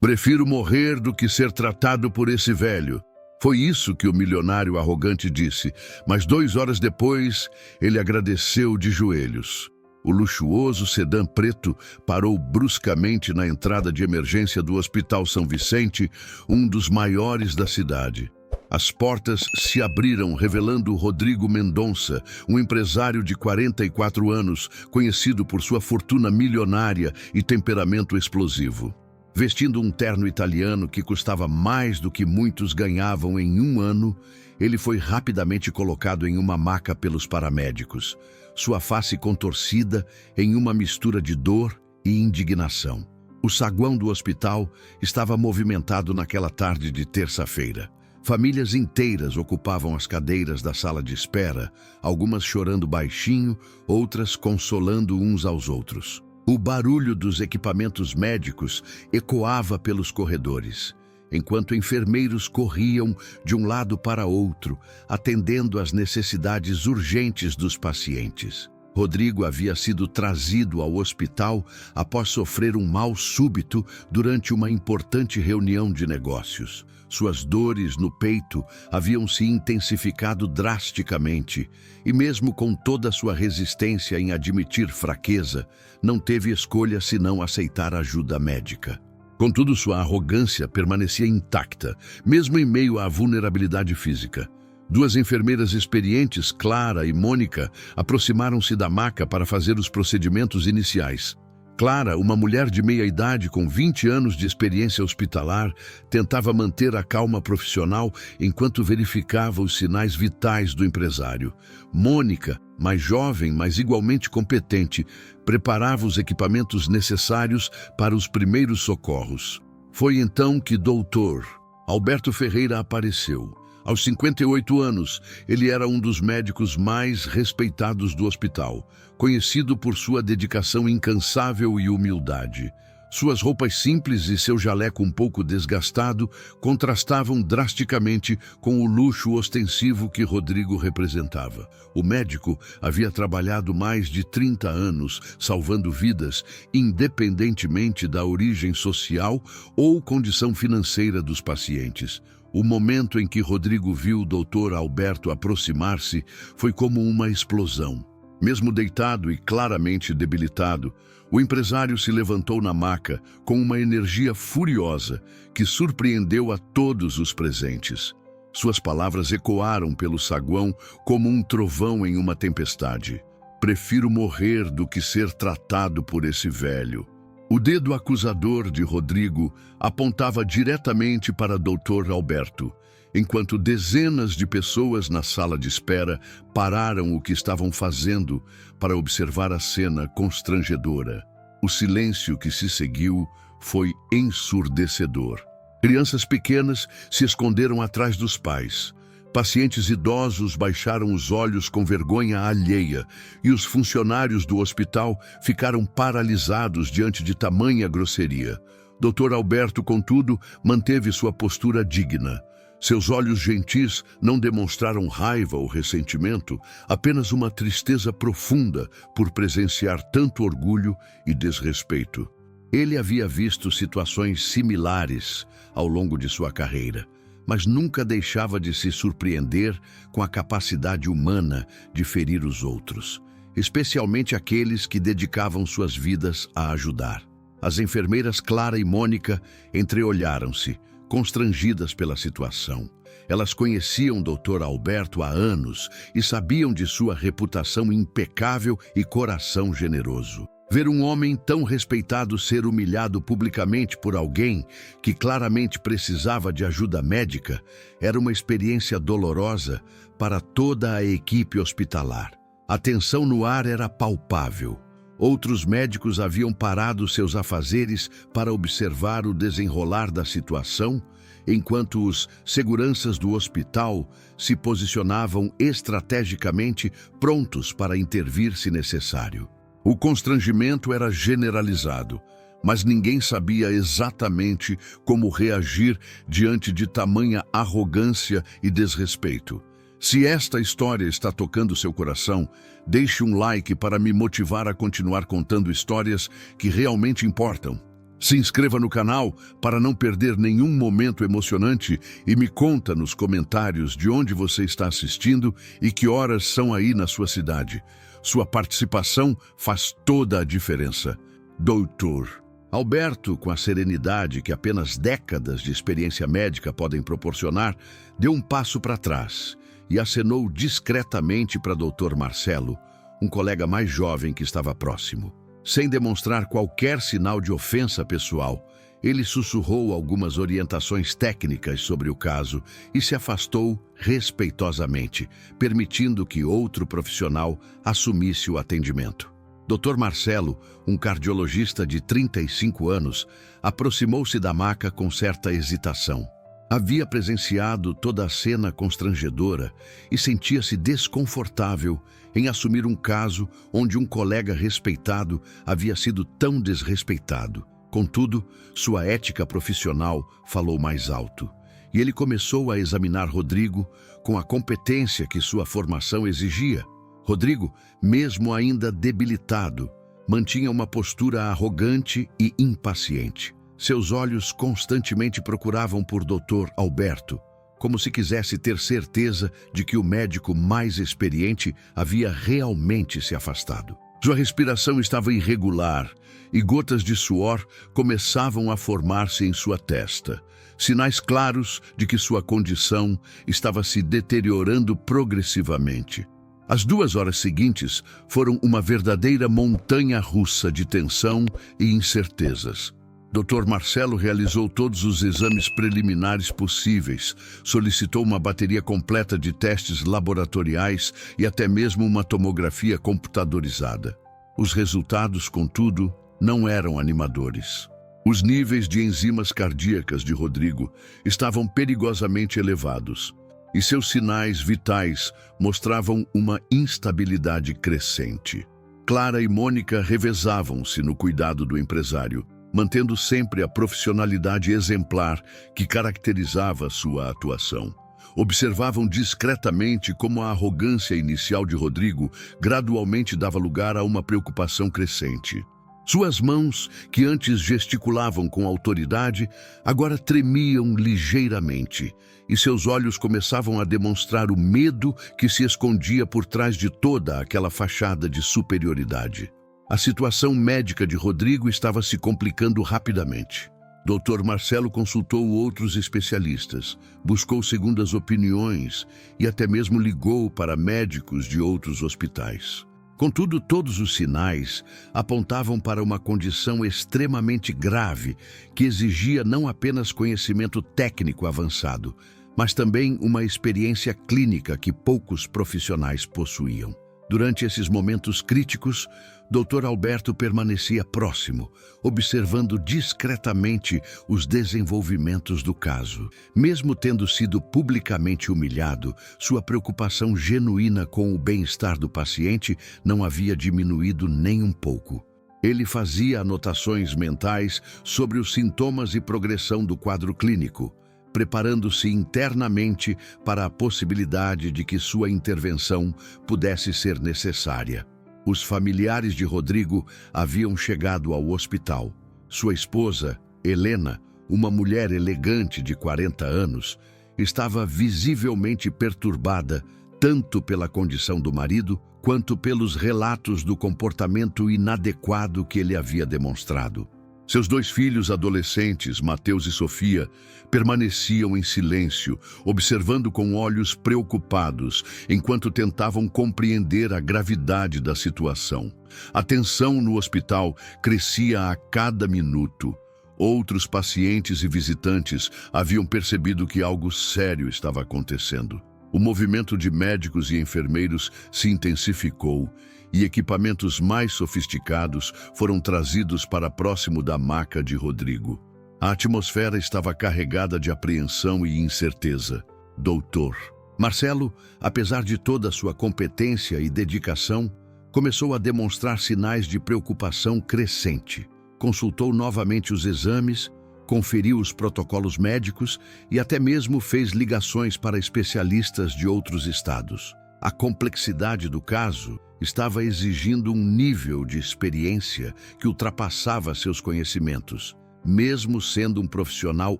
Prefiro morrer do que ser tratado por esse velho. Foi isso que o milionário arrogante disse, mas 2 horas depois ele agradeceu de joelhos. O luxuoso sedã preto parou bruscamente na entrada de emergência do Hospital São Vicente, um dos maiores da cidade. As portas se abriram, revelando Rodrigo Mendonça, um empresário de 44 anos, conhecido por sua fortuna milionária e temperamento explosivo. Vestindo um terno italiano que custava mais do que muitos ganhavam em um ano, ele foi rapidamente colocado em uma maca pelos paramédicos, sua face contorcida em uma mistura de dor e indignação. O saguão do hospital estava movimentado naquela tarde de terça-feira. Famílias inteiras ocupavam as cadeiras da sala de espera, algumas chorando baixinho, outras consolando uns aos outros. O barulho dos equipamentos médicos ecoava pelos corredores, enquanto enfermeiros corriam de um lado para outro, atendendo às necessidades urgentes dos pacientes. Rodrigo havia sido trazido ao hospital após sofrer um mal súbito durante uma importante reunião de negócios. Suas dores no peito haviam se intensificado drasticamente e, mesmo com toda a sua resistência em admitir fraqueza, não teve escolha senão aceitar ajuda médica. Contudo, sua arrogância permanecia intacta, mesmo em meio à vulnerabilidade física. 2 enfermeiras experientes, Clara e Mônica, aproximaram-se da maca para fazer os procedimentos iniciais. Clara, uma mulher de meia-idade com 20 anos de experiência hospitalar, tentava manter a calma profissional enquanto verificava os sinais vitais do empresário. Mônica, mais jovem, mas igualmente competente, preparava os equipamentos necessários para os primeiros socorros. Foi então que Dr. Alberto Ferreira apareceu. Aos 58 anos, ele era um dos médicos mais respeitados do hospital, conhecido por sua dedicação incansável e humildade. Suas roupas simples e seu jaleco um pouco desgastado contrastavam drasticamente com o luxo ostensivo que Rodrigo representava. O médico havia trabalhado mais de 30 anos, salvando vidas, independentemente da origem social ou condição financeira dos pacientes. O momento em que Rodrigo viu o Dr. Alberto aproximar-se foi como uma explosão. Mesmo deitado e claramente debilitado, o empresário se levantou na maca com uma energia furiosa que surpreendeu a todos os presentes. Suas palavras ecoaram pelo saguão como um trovão em uma tempestade. Prefiro morrer do que ser tratado por esse velho. O dedo acusador de Rodrigo apontava diretamente para Dr. Alberto, enquanto dezenas de pessoas na sala de espera pararam o que estavam fazendo para observar a cena constrangedora. O silêncio que se seguiu foi ensurdecedor. Crianças pequenas se esconderam atrás dos pais. Pacientes idosos baixaram os olhos com vergonha alheia e os funcionários do hospital ficaram paralisados diante de tamanha grosseria. Dr. Alberto, contudo, manteve sua postura digna. Seus olhos gentis não demonstraram raiva ou ressentimento, apenas uma tristeza profunda por presenciar tanto orgulho e desrespeito. Ele havia visto situações similares ao longo de sua carreira, mas nunca deixava de se surpreender com a capacidade humana de ferir os outros, especialmente aqueles que dedicavam suas vidas a ajudar. As enfermeiras Clara e Mônica entreolharam-se, constrangidas pela situação. Elas conheciam Dr. Alberto há anos e sabiam de sua reputação impecável e coração generoso. Ver um homem tão respeitado ser humilhado publicamente por alguém que claramente precisava de ajuda médica era uma experiência dolorosa para toda a equipe hospitalar. A tensão no ar era palpável. Outros médicos haviam parado seus afazeres para observar o desenrolar da situação, enquanto os seguranças do hospital se posicionavam estrategicamente prontos para intervir se necessário. O constrangimento era generalizado, mas ninguém sabia exatamente como reagir diante de tamanha arrogância e desrespeito. Se esta história está tocando seu coração, deixe um like para me motivar a continuar contando histórias que realmente importam. Se inscreva no canal para não perder nenhum momento emocionante e me conta nos comentários de onde você está assistindo e que horas são aí na sua cidade. Sua participação faz toda a diferença. Doutor Alberto, com a serenidade que apenas décadas de experiência médica podem proporcionar, deu um passo para trás e acenou discretamente para Dr. Marcelo, um colega mais jovem que estava próximo. Sem demonstrar qualquer sinal de ofensa pessoal, ele sussurrou algumas orientações técnicas sobre o caso e se afastou respeitosamente, permitindo que outro profissional assumisse o atendimento. Dr. Marcelo, um cardiologista de 35 anos, aproximou-se da maca com certa hesitação. Havia presenciado toda a cena constrangedora e sentia-se desconfortável em assumir um caso onde um colega respeitado havia sido tão desrespeitado. Contudo, sua ética profissional falou mais alto, e ele começou a examinar Rodrigo com a competência que sua formação exigia. Rodrigo, mesmo ainda debilitado, mantinha uma postura arrogante e impaciente. Seus olhos constantemente procuravam por Dr. Alberto, como se quisesse ter certeza de que o médico mais experiente havia realmente se afastado. Sua respiração estava irregular e gotas de suor começavam a formar-se em sua testa, sinais claros de que sua condição estava se deteriorando progressivamente. As 2 horas seguintes foram uma verdadeira montanha-russa de tensão e incertezas. Dr. Marcelo realizou todos os exames preliminares possíveis, solicitou uma bateria completa de testes laboratoriais e até mesmo uma tomografia computadorizada. Os resultados, contudo, não eram animadores. Os níveis de enzimas cardíacas de Rodrigo estavam perigosamente elevados, e seus sinais vitais mostravam uma instabilidade crescente. Clara e Mônica revezavam-se no cuidado do empresário, mantendo sempre a profissionalidade exemplar que caracterizava sua atuação. Observavam discretamente como a arrogância inicial de Rodrigo gradualmente dava lugar a uma preocupação crescente. Suas mãos, que antes gesticulavam com autoridade, agora tremiam ligeiramente, e seus olhos começavam a demonstrar o medo que se escondia por trás de toda aquela fachada de superioridade. A situação médica de Rodrigo estava se complicando rapidamente. Dr. Marcelo consultou outros especialistas, buscou segundas opiniões e até mesmo ligou para médicos de outros hospitais. Contudo, todos os sinais apontavam para uma condição extremamente grave que exigia não apenas conhecimento técnico avançado, mas também uma experiência clínica que poucos profissionais possuíam. Durante esses momentos críticos, Dr. Alberto permanecia próximo, observando discretamente os desenvolvimentos do caso. Mesmo tendo sido publicamente humilhado, sua preocupação genuína com o bem-estar do paciente não havia diminuído nem um pouco. Ele fazia anotações mentais sobre os sintomas e progressão do quadro clínico, preparando-se internamente para a possibilidade de que sua intervenção pudesse ser necessária. Os familiares de Rodrigo haviam chegado ao hospital. Sua esposa, Helena, uma mulher elegante de 40 anos, estava visivelmente perturbada tanto pela condição do marido quanto pelos relatos do comportamento inadequado que ele havia demonstrado. Seus 2 filhos adolescentes, Mateus e Sofia, permaneciam em silêncio, observando com olhos preocupados, enquanto tentavam compreender a gravidade da situação. A tensão no hospital crescia a cada minuto. Outros pacientes e visitantes haviam percebido que algo sério estava acontecendo. O movimento de médicos e enfermeiros se intensificou e equipamentos mais sofisticados foram trazidos para próximo da maca de Rodrigo. A atmosfera estava carregada de apreensão e incerteza. Doutor Marcelo, apesar de toda a sua competência e dedicação, começou a demonstrar sinais de preocupação crescente. Consultou novamente os exames, conferiu os protocolos médicos e até mesmo fez ligações para especialistas de outros estados. A complexidade do caso estava exigindo um nível de experiência que ultrapassava seus conhecimentos. mesmo sendo um profissional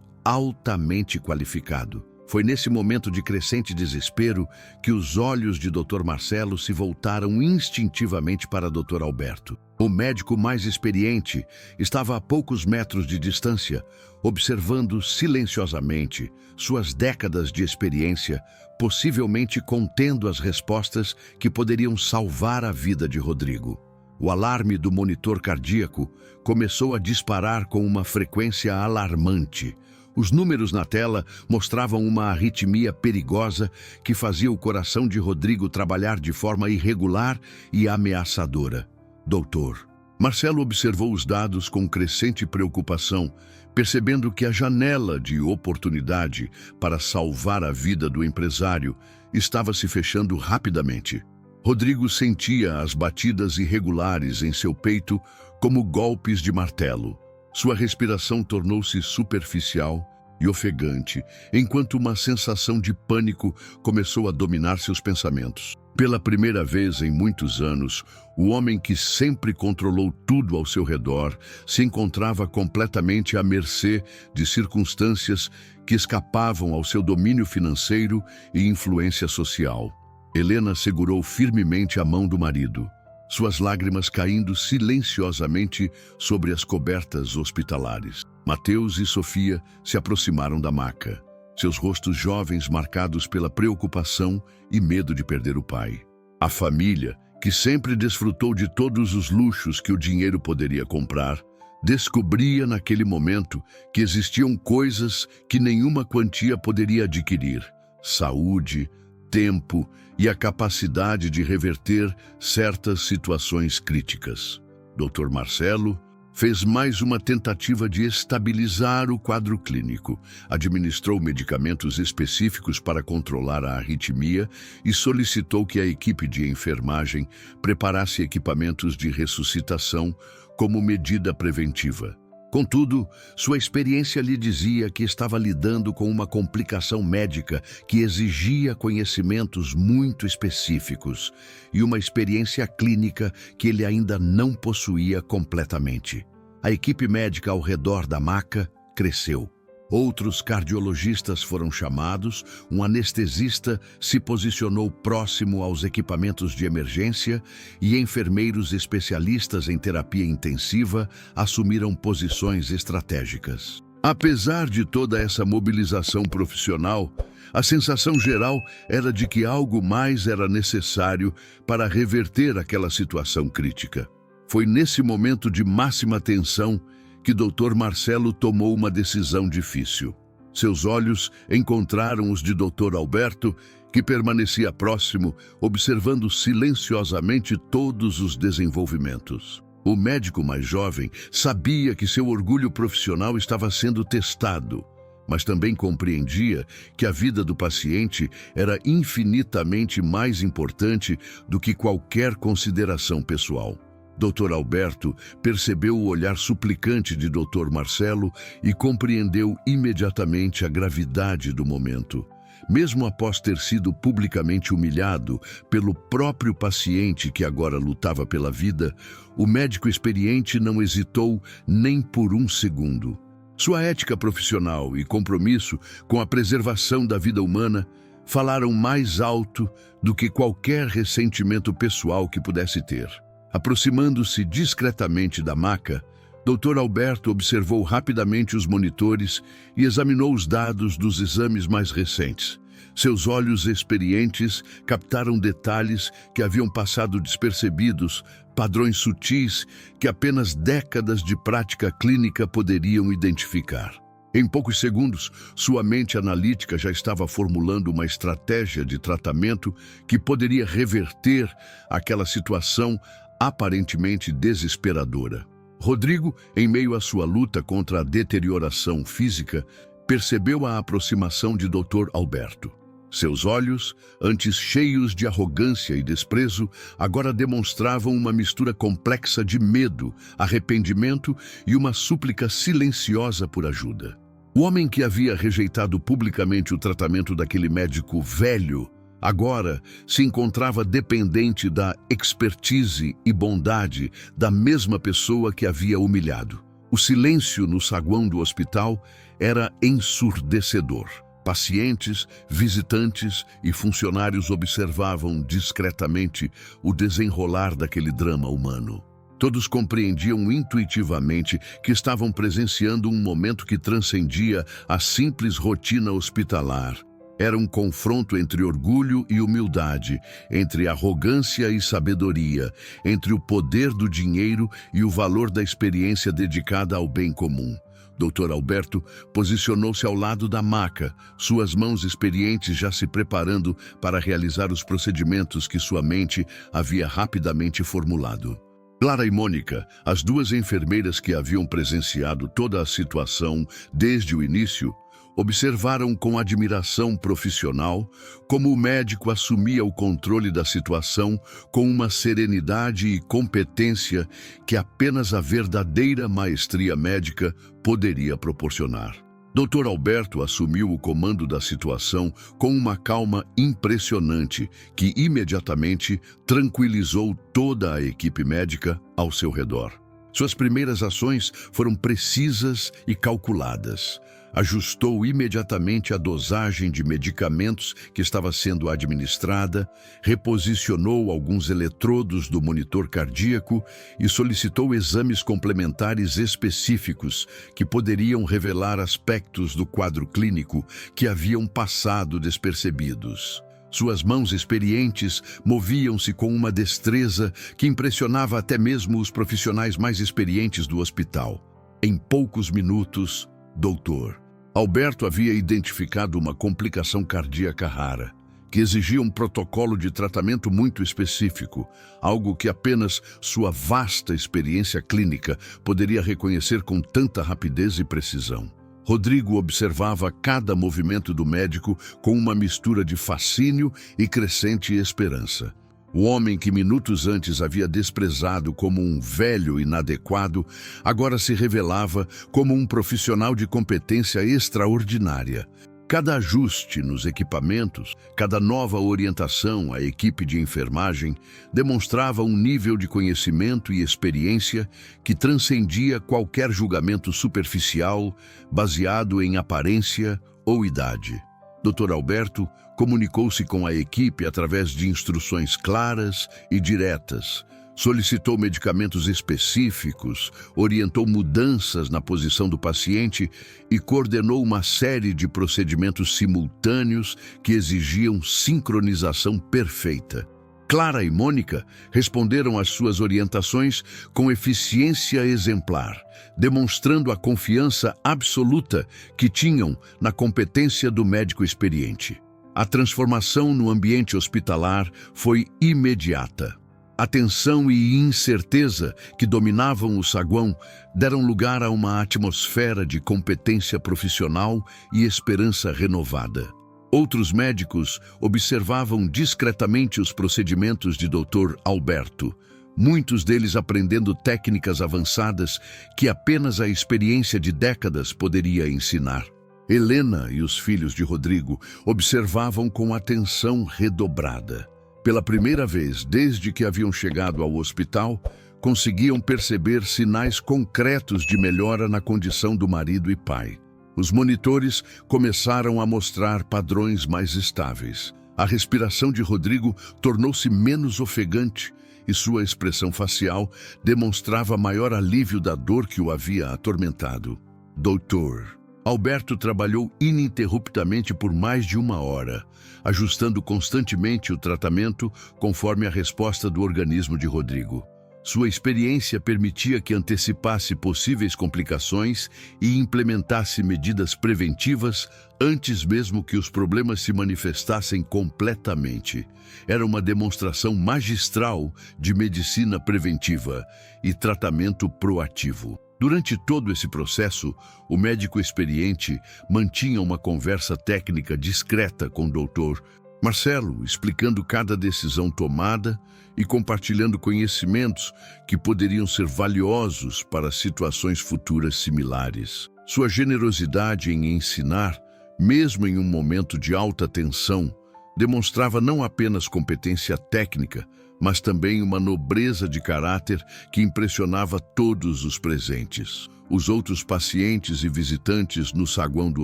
altamente qualificado. Foi nesse momento de crescente desespero que os olhos de Dr. Marcelo se voltaram instintivamente para Dr. Alberto. O médico mais experiente estava a poucos metros de distância, observando silenciosamente suas décadas de experiência, possivelmente contendo as respostas que poderiam salvar a vida de Rodrigo. O alarme do monitor cardíaco começou a disparar com uma frequência alarmante. Os números na tela mostravam uma arritmia perigosa que fazia o coração de Rodrigo trabalhar de forma irregular e ameaçadora. Doutor. Marcelo observou os dados com crescente preocupação, percebendo que a janela de oportunidade para salvar a vida do empresário estava se fechando rapidamente. Rodrigo sentia as batidas irregulares em seu peito como golpes de martelo. Sua respiração tornou-se superficial e ofegante, enquanto uma sensação de pânico começou a dominar seus pensamentos. Pela primeira vez em muitos anos, o homem que sempre controlou tudo ao seu redor se encontrava completamente à mercê de circunstâncias que escapavam ao seu domínio financeiro e influência social. Helena segurou firmemente a mão do marido, suas lágrimas caindo silenciosamente sobre as cobertas hospitalares. Mateus e Sofia se aproximaram da maca, seus rostos jovens marcados pela preocupação e medo de perder o pai. A família, que sempre desfrutou de todos os luxos que o dinheiro poderia comprar, descobria naquele momento que existiam coisas que nenhuma quantia poderia adquirir: saúde, tempo e a capacidade de reverter certas situações críticas. Dr. Marcelo fez mais uma tentativa de estabilizar o quadro clínico, administrou medicamentos específicos para controlar a arritmia e solicitou que a equipe de enfermagem preparasse equipamentos de ressuscitação como medida preventiva. Contudo, sua experiência lhe dizia que estava lidando com uma complicação médica que exigia conhecimentos muito específicos e uma experiência clínica que ele ainda não possuía completamente. A equipe médica ao redor da maca cresceu. Outros cardiologistas foram chamados, um anestesista se posicionou próximo aos equipamentos de emergência e enfermeiros especialistas em terapia intensiva assumiram posições estratégicas. Apesar de toda essa mobilização profissional, a sensação geral era de que algo mais era necessário para reverter aquela situação crítica. Foi nesse momento de máxima tensão que Dr. Marcelo tomou uma decisão difícil. Seus olhos encontraram os de Dr. Alberto, que permanecia próximo, observando silenciosamente todos os desenvolvimentos. O médico mais jovem sabia que seu orgulho profissional estava sendo testado, mas também compreendia que a vida do paciente era infinitamente mais importante do que qualquer consideração pessoal. Dr. Alberto percebeu o olhar suplicante de Dr. Marcelo e compreendeu imediatamente a gravidade do momento. Mesmo após ter sido publicamente humilhado pelo próprio paciente que agora lutava pela vida, o médico experiente não hesitou nem por um segundo. Sua ética profissional e compromisso com a preservação da vida humana falaram mais alto do que qualquer ressentimento pessoal que pudesse ter. Aproximando-se discretamente da maca, Dr. Alberto observou rapidamente os monitores e examinou os dados dos exames mais recentes. Seus olhos experientes captaram detalhes que haviam passado despercebidos, padrões sutis que apenas décadas de prática clínica poderiam identificar. Em poucos segundos, sua mente analítica já estava formulando uma estratégia de tratamento que poderia reverter aquela situação aparentemente desesperadora. Rodrigo, em meio à sua luta contra a deterioração física, percebeu a aproximação de Dr. Alberto. Seus olhos, antes cheios de arrogância e desprezo, agora demonstravam uma mistura complexa de medo, arrependimento e uma súplica silenciosa por ajuda. O homem que havia rejeitado publicamente o tratamento daquele médico velho, agora se encontrava dependente da expertise e bondade da mesma pessoa que havia humilhado. O silêncio no saguão do hospital era ensurdecedor. Pacientes, visitantes e funcionários observavam discretamente o desenrolar daquele drama humano. Todos compreendiam intuitivamente que estavam presenciando um momento que transcendia a simples rotina hospitalar. Era um confronto entre orgulho e humildade, entre arrogância e sabedoria, entre o poder do dinheiro e o valor da experiência dedicada ao bem comum. Dr. Alberto posicionou-se ao lado da maca, suas mãos experientes já se preparando para realizar os procedimentos que sua mente havia rapidamente formulado. Clara e Mônica, as duas enfermeiras que haviam presenciado toda a situação desde o início, observaram com admiração profissional como o médico assumia o controle da situação com uma serenidade e competência que apenas a verdadeira maestria médica poderia proporcionar. Dr. Alberto assumiu o comando da situação com uma calma impressionante que imediatamente tranquilizou toda a equipe médica ao seu redor. Suas primeiras ações foram precisas e calculadas. Ajustou imediatamente a dosagem de medicamentos que estava sendo administrada, reposicionou alguns eletrodos do monitor cardíaco e solicitou exames complementares específicos que poderiam revelar aspectos do quadro clínico que haviam passado despercebidos. Suas mãos experientes moviam-se com uma destreza que impressionava até mesmo os profissionais mais experientes do hospital. Em poucos minutos, Dr. Alberto havia identificado uma complicação cardíaca rara, que exigia um protocolo de tratamento muito específico, algo que apenas sua vasta experiência clínica poderia reconhecer com tanta rapidez e precisão. Rodrigo observava cada movimento do médico com uma mistura de fascínio e crescente esperança. O homem que minutos antes havia desprezado como um velho inadequado, agora se revelava como um profissional de competência extraordinária. Cada ajuste nos equipamentos, cada nova orientação à equipe de enfermagem demonstrava um nível de conhecimento e experiência que transcendia qualquer julgamento superficial baseado em aparência ou idade. Dr. Alberto comunicou-se com a equipe através de instruções claras e diretas, solicitou medicamentos específicos, orientou mudanças na posição do paciente e coordenou uma série de procedimentos simultâneos que exigiam sincronização perfeita. Clara e Mônica responderam às suas orientações com eficiência exemplar, demonstrando a confiança absoluta que tinham na competência do médico experiente. A transformação no ambiente hospitalar foi imediata. A tensão e incerteza que dominavam o saguão deram lugar a uma atmosfera de competência profissional e esperança renovada. Outros médicos observavam discretamente os procedimentos de Dr. Alberto, muitos deles aprendendo técnicas avançadas que apenas a experiência de décadas poderia ensinar. Helena e os filhos de Rodrigo observavam com atenção redobrada. Pela primeira vez desde que haviam chegado ao hospital, conseguiam perceber sinais concretos de melhora na condição do marido e pai. Os monitores começaram a mostrar padrões mais estáveis. A respiração de Rodrigo tornou-se menos ofegante e sua expressão facial demonstrava maior alívio da dor que o havia atormentado. Dr. Alberto trabalhou ininterruptamente por mais de 1 hora, ajustando constantemente o tratamento conforme a resposta do organismo de Rodrigo. Sua experiência permitia que antecipasse possíveis complicações e implementasse medidas preventivas antes mesmo que os problemas se manifestassem completamente. Era uma demonstração magistral de medicina preventiva e tratamento proativo. Durante todo esse processo, o médico experiente mantinha uma conversa técnica discreta com o Dr. Marcelo, explicando cada decisão tomada e compartilhando conhecimentos que poderiam ser valiosos para situações futuras similares. Sua generosidade em ensinar, mesmo em um momento de alta tensão, demonstrava não apenas competência técnica, mas também uma nobreza de caráter que impressionava todos os presentes. Os outros pacientes e visitantes no saguão do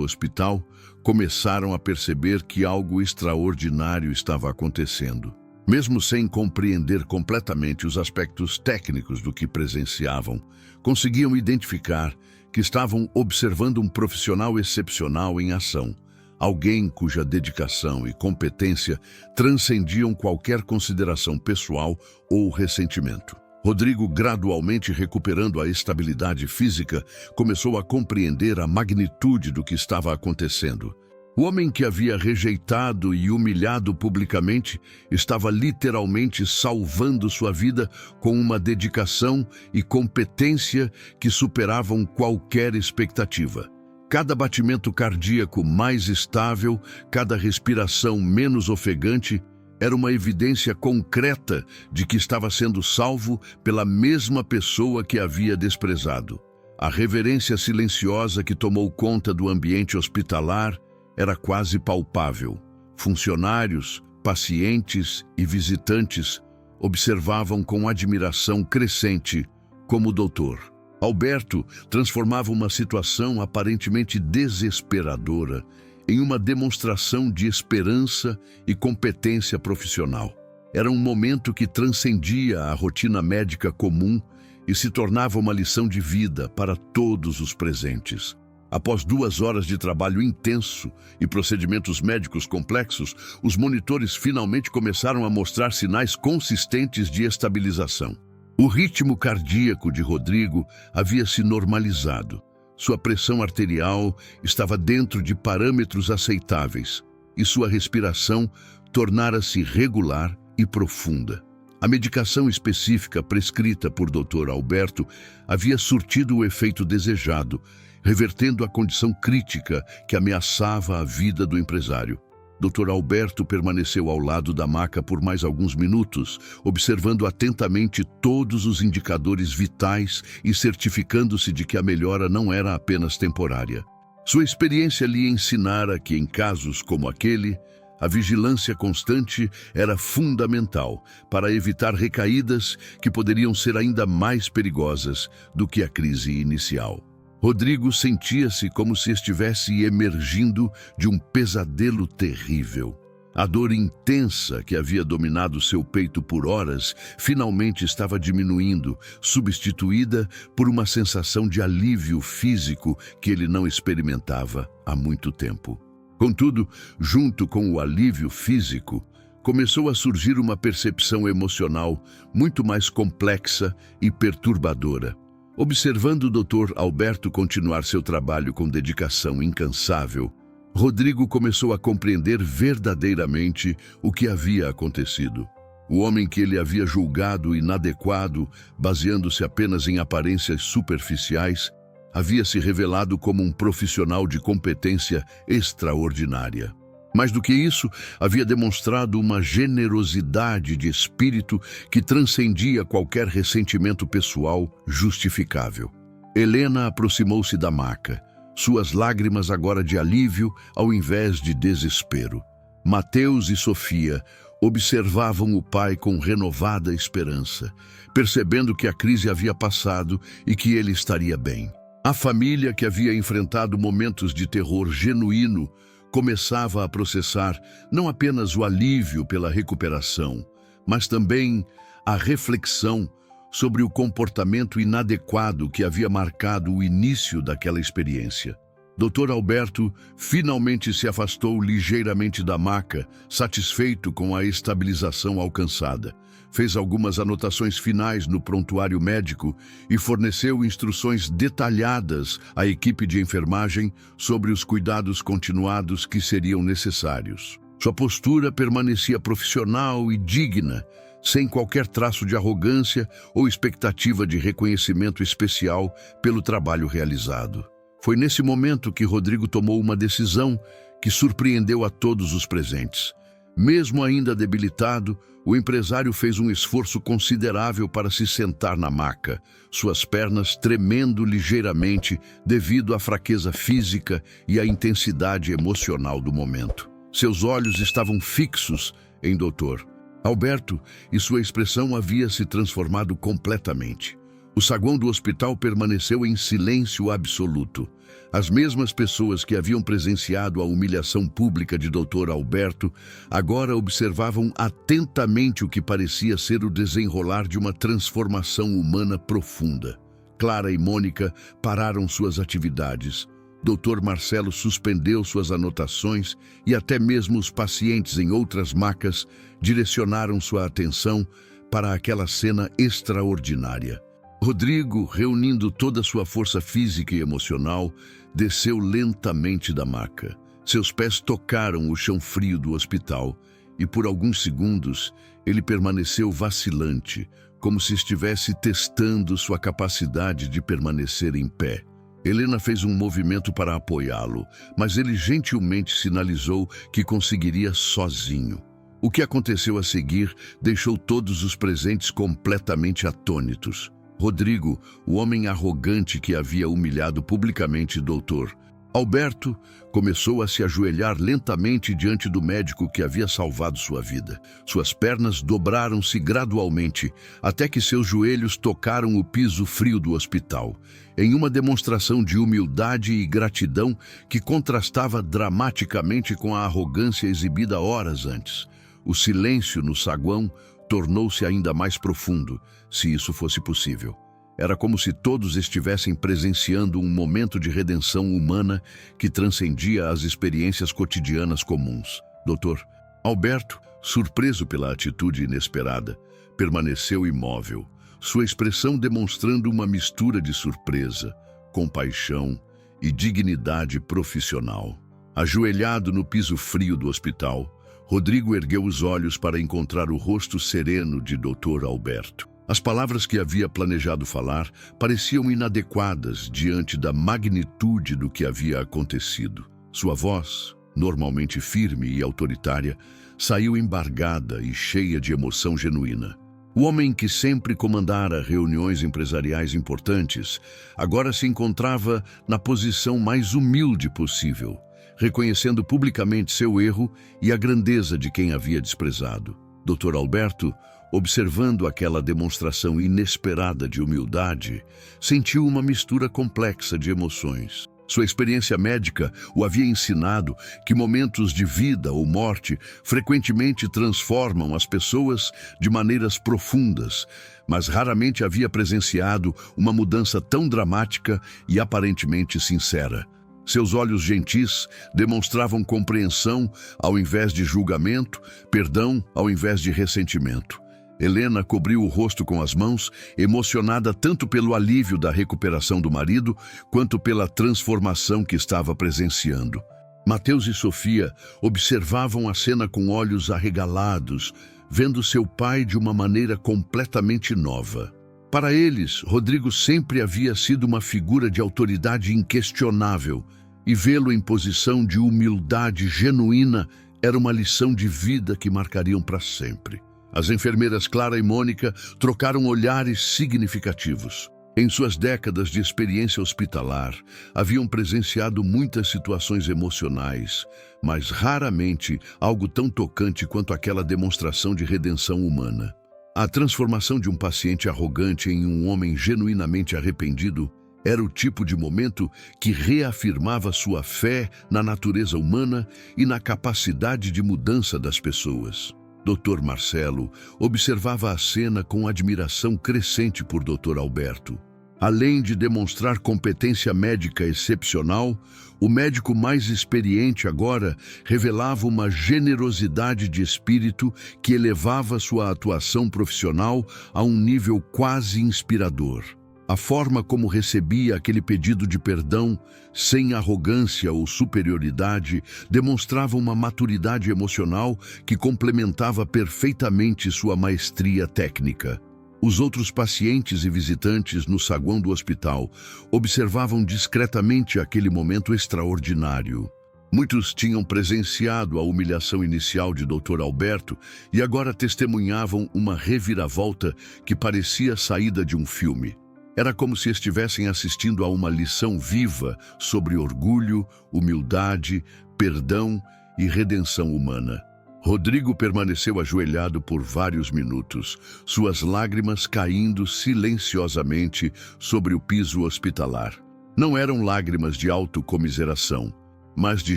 hospital começaram a perceber que algo extraordinário estava acontecendo. Mesmo sem compreender completamente os aspectos técnicos do que presenciavam, conseguiam identificar que estavam observando um profissional excepcional em ação, alguém cuja dedicação e competência transcendiam qualquer consideração pessoal ou ressentimento. Rodrigo, gradualmente recuperando a estabilidade física, começou a compreender a magnitude do que estava acontecendo. O homem que havia rejeitado e humilhado publicamente estava literalmente salvando sua vida com uma dedicação e competência que superavam qualquer expectativa. Cada batimento cardíaco mais estável, cada respiração menos ofegante, era uma evidência concreta de que estava sendo salvo pela mesma pessoa que havia desprezado. A reverência silenciosa que tomou conta do ambiente hospitalar era quase palpável. Funcionários, pacientes e visitantes observavam com admiração crescente como o doutor Alberto transformava uma situação aparentemente desesperadora em uma demonstração de esperança e competência profissional. Era um momento que transcendia a rotina médica comum e se tornava uma lição de vida para todos os presentes. Após 2 horas de trabalho intenso e procedimentos médicos complexos, os monitores finalmente começaram a mostrar sinais consistentes de estabilização. O ritmo cardíaco de Rodrigo havia se normalizado. Sua pressão arterial estava dentro de parâmetros aceitáveis e sua respiração tornara-se regular e profunda. A medicação específica prescrita por Dr. Alberto havia surtido o efeito desejado, revertendo a condição crítica que ameaçava a vida do empresário. Dr. Alberto permaneceu ao lado da maca por mais alguns minutos, observando atentamente todos os indicadores vitais e certificando-se de que a melhora não era apenas temporária. Sua experiência lhe ensinara que, em casos como aquele, a vigilância constante era fundamental para evitar recaídas que poderiam ser ainda mais perigosas do que a crise inicial. Rodrigo sentia-se como se estivesse emergindo de um pesadelo terrível. A dor intensa que havia dominado seu peito por horas finalmente estava diminuindo, substituída por uma sensação de alívio físico que ele não experimentava há muito tempo. Contudo, junto com o alívio físico, começou a surgir uma percepção emocional muito mais complexa e perturbadora. Observando o Dr. Alberto continuar seu trabalho com dedicação incansável, Rodrigo começou a compreender verdadeiramente o que havia acontecido. O homem que ele havia julgado inadequado, baseando-se apenas em aparências superficiais, havia se revelado como um profissional de competência extraordinária. Mais do que isso, havia demonstrado uma generosidade de espírito que transcendia qualquer ressentimento pessoal justificável. Helena aproximou-se da maca, suas lágrimas agora de alívio ao invés de desespero. Mateus e Sofia observavam o pai com renovada esperança, percebendo que a crise havia passado e que ele estaria bem. A família, que havia enfrentado momentos de terror genuíno, começava a processar não apenas o alívio pela recuperação, mas também a reflexão sobre o comportamento inadequado que havia marcado o início daquela experiência. Dr. Alberto finalmente se afastou ligeiramente da maca, satisfeito com a estabilização alcançada. Fez algumas anotações finais no prontuário médico e forneceu instruções detalhadas à equipe de enfermagem sobre os cuidados continuados que seriam necessários. Sua postura permanecia profissional e digna, sem qualquer traço de arrogância ou expectativa de reconhecimento especial pelo trabalho realizado. Foi nesse momento que Rodrigo tomou uma decisão que surpreendeu a todos os presentes. Mesmo ainda debilitado, o empresário fez um esforço considerável para se sentar na maca, suas pernas tremendo ligeiramente devido à fraqueza física e à intensidade emocional do momento. Seus olhos estavam fixos em Dr. Alberto e sua expressão havia se transformado completamente. O saguão do hospital permaneceu em silêncio absoluto. As mesmas pessoas que haviam presenciado a humilhação pública de Dr. Alberto agora observavam atentamente o que parecia ser o desenrolar de uma transformação humana profunda. Clara e Mônica pararam suas atividades. Dr. Marcelo suspendeu suas anotações e até mesmo os pacientes em outras macas direcionaram sua atenção para aquela cena extraordinária. Rodrigo, reunindo toda a sua força física e emocional, desceu lentamente da maca. Seus pés tocaram o chão frio do hospital e por alguns segundos ele permaneceu vacilante, como se estivesse testando sua capacidade de permanecer em pé. Helena fez um movimento para apoiá-lo, mas ele gentilmente sinalizou que conseguiria sozinho. O que aconteceu a seguir deixou todos os presentes completamente atônitos. Rodrigo, o homem arrogante que havia humilhado publicamente Dr. Alberto, começou a se ajoelhar lentamente diante do médico que havia salvado sua vida. Suas pernas dobraram-se gradualmente, até que seus joelhos tocaram o piso frio do hospital, em uma demonstração de humildade e gratidão que contrastava dramaticamente com a arrogância exibida horas antes. O silêncio no saguão tornou-se ainda mais profundo, se isso fosse possível. Era como se todos estivessem presenciando um momento de redenção humana que transcendia as experiências cotidianas comuns. Dr. Alberto, surpreso pela atitude inesperada, permaneceu imóvel, sua expressão demonstrando uma mistura de surpresa, compaixão e dignidade profissional. Ajoelhado no piso frio do hospital, Rodrigo ergueu os olhos para encontrar o rosto sereno de Dr. Alberto. As palavras que havia planejado falar pareciam inadequadas diante da magnitude do que havia acontecido. Sua voz, normalmente firme e autoritária, saiu embargada e cheia de emoção genuína. O homem que sempre comandara reuniões empresariais importantes agora se encontrava na posição mais humilde possível, reconhecendo publicamente seu erro e a grandeza de quem havia desprezado. Dr. Alberto, observando aquela demonstração inesperada de humildade, sentiu uma mistura complexa de emoções. Sua experiência médica o havia ensinado que momentos de vida ou morte frequentemente transformam as pessoas de maneiras profundas, mas raramente havia presenciado uma mudança tão dramática e aparentemente sincera. Seus olhos gentis demonstravam compreensão ao invés de julgamento, perdão ao invés de ressentimento. Helena cobriu o rosto com as mãos, emocionada tanto pelo alívio da recuperação do marido, quanto pela transformação que estava presenciando. Mateus e Sofia observavam a cena com olhos arregalados, vendo seu pai de uma maneira completamente nova. Para eles, Rodrigo sempre havia sido uma figura de autoridade inquestionável, e vê-lo em posição de humildade genuína era uma lição de vida que marcariam para sempre. As enfermeiras Clara e Mônica trocaram olhares significativos. Em suas décadas de experiência hospitalar, haviam presenciado muitas situações emocionais, mas raramente algo tão tocante quanto aquela demonstração de redenção humana. A transformação de um paciente arrogante em um homem genuinamente arrependido era o tipo de momento que reafirmava sua fé na natureza humana e na capacidade de mudança das pessoas. Dr. Marcelo observava a cena com admiração crescente por Dr. Alberto. Além de demonstrar competência médica excepcional, o médico mais experiente agora revelava uma generosidade de espírito que elevava sua atuação profissional a um nível quase inspirador. A forma como recebia aquele pedido de perdão, sem arrogância ou superioridade, demonstrava uma maturidade emocional que complementava perfeitamente sua maestria técnica. Os outros pacientes e visitantes no saguão do hospital observavam discretamente aquele momento extraordinário. Muitos tinham presenciado a humilhação inicial de Dr. Alberto e agora testemunhavam uma reviravolta que parecia saída de um filme. Era como se estivessem assistindo a uma lição viva sobre orgulho, humildade, perdão e redenção humana. Rodrigo permaneceu ajoelhado por vários minutos, suas lágrimas caindo silenciosamente sobre o piso hospitalar. Não eram lágrimas de autocomiseração, mas de